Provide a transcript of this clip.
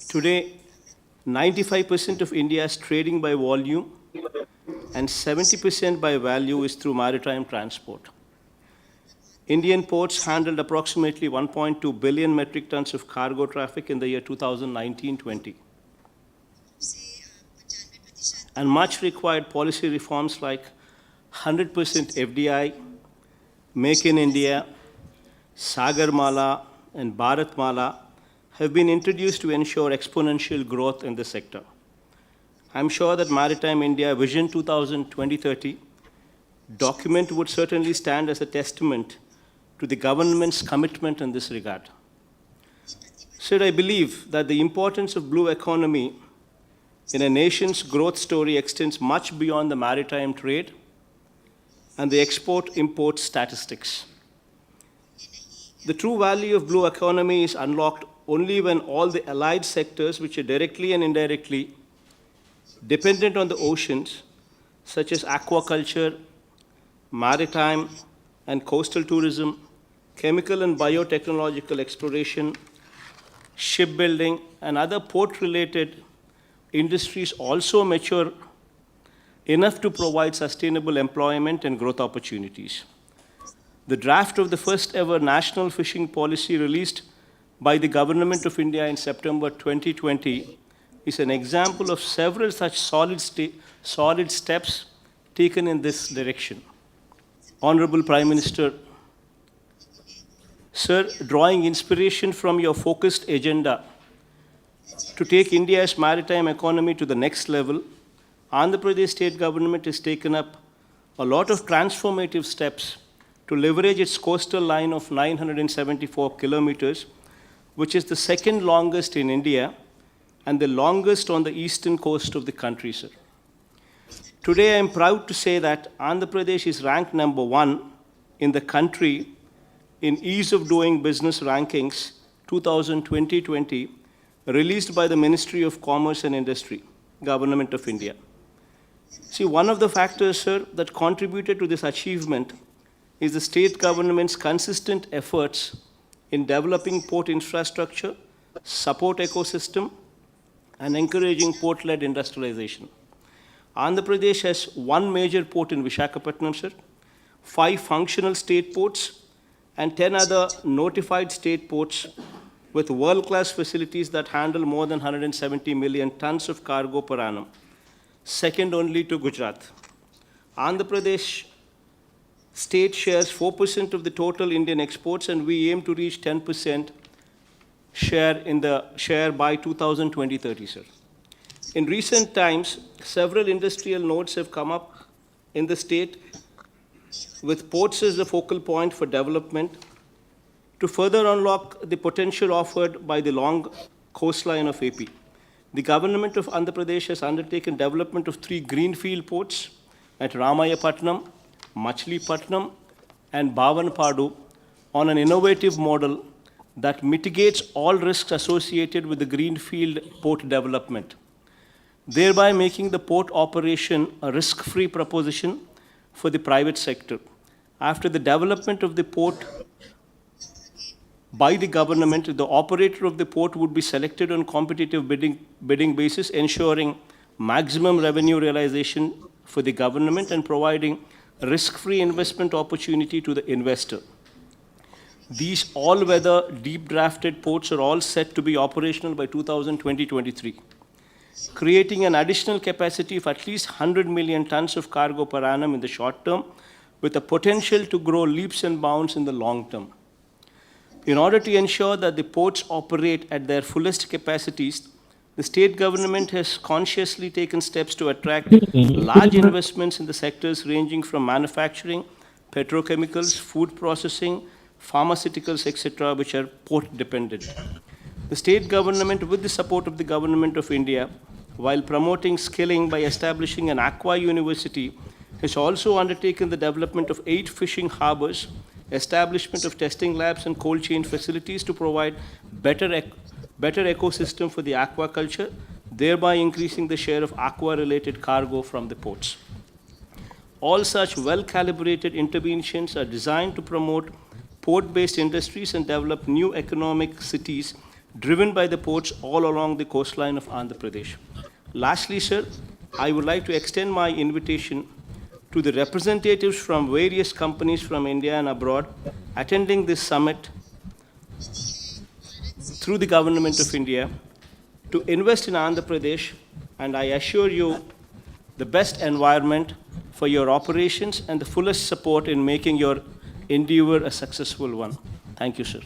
Today, 95% of India's trading by volume and 70% by value is through maritime transport. Indian ports handled approximately 1.2 billion metric tons of cargo traffic in the year 2019-20. And much required policy reforms like 100% FDI, Make in India, Sagarmala, and Bharatmala have been introduced to ensure exponential growth in the sector. I'm sure that Maritime India Vision 2030 document would certainly stand as a testament to the government's commitment in this regard. Sir, I believe that the importance of blue economy in a nation's growth story extends much beyond the maritime trade and the export-import statistics. The true value of blue economy is unlocked only when all the allied sectors, which are directly and indirectly dependent on the oceans, such as aquaculture, maritime and coastal tourism, chemical and biotechnological exploration, shipbuilding, and other port-related industries also mature enough to provide sustainable employment and growth opportunities. The draft of the first ever national fishing policy released by the Government of India in September 2020 is an example of several such solid steps taken in this direction. Honorable Prime Minister, Sir, drawing inspiration from your focused agenda to take India's maritime economy to the next level, Andhra Pradesh state government has taken up a lot of transformative steps to leverage its coastal line of 974 kilometers, which is the second longest in India and the longest on the eastern coast of the country, sir. Today, I am proud to say that Andhra Pradesh is ranked number 1 in the country in Ease of Doing Business Rankings 2020, released by the Ministry of Commerce and Industry, Government of India. See, one of the factors, sir, that contributed to this achievement is the state government's consistent efforts in developing port infrastructure, support ecosystem, and encouraging port-led industrialization. Andhra Pradesh has one major port in Visakhapatnam, sir, 5 functional state ports, and 10 other notified state ports with world-class facilities that handle more than 170 million tons of cargo per annum, second only to Gujarat. Andhra Pradesh state shares 4% of the total Indian exports, and we aim to reach 10% share by 2020-30, sir. In recent times, several industrial nodes have come up in the state with ports as the focal point for development to further unlock the potential offered by the long coastline of AP. The government of Andhra Pradesh has undertaken development of 3 greenfield ports at Ramayapatnam, Machilipatnam, and Bhavanpadu on an innovative model that mitigates all risks associated with the greenfield port development, thereby making the port operation a risk-free proposition for the private sector. After the development of the port by the government, the operator of the port would be selected on competitive bidding basis, ensuring maximum revenue realization for the government and providing risk-free investment opportunity to the investor. These all-weather, deep-drafted ports are all set to be operational by 2020-23, creating an additional capacity of at least 100 million tons of cargo per annum in the short term, with the potential to grow leaps and bounds in the long term. In order to ensure that the ports operate at their fullest capacities, the state government has consciously taken steps to attract large investments in the sectors ranging from manufacturing, petrochemicals, food processing, pharmaceuticals, etc., which are port dependent. The state government, with the support of the Government of India, while promoting skilling by establishing an aqua university, has also undertaken the development of 8 fishing harbors, establishment of testing labs and cold chain facilities to provide better ecosystem for the aquaculture, thereby increasing the share of aqua-related cargo from the ports. All such well-calibrated interventions are designed to promote port-based industries and develop new economic cities driven by the ports all along the coastline of Andhra Pradesh. Lastly, sir, I would like to extend my invitation to the representatives from various companies from India and abroad attending this summit through the Government of India to invest in Andhra Pradesh, and I assure you the best environment for your operations and the fullest support in making your endeavor a successful one. Thank you, sir.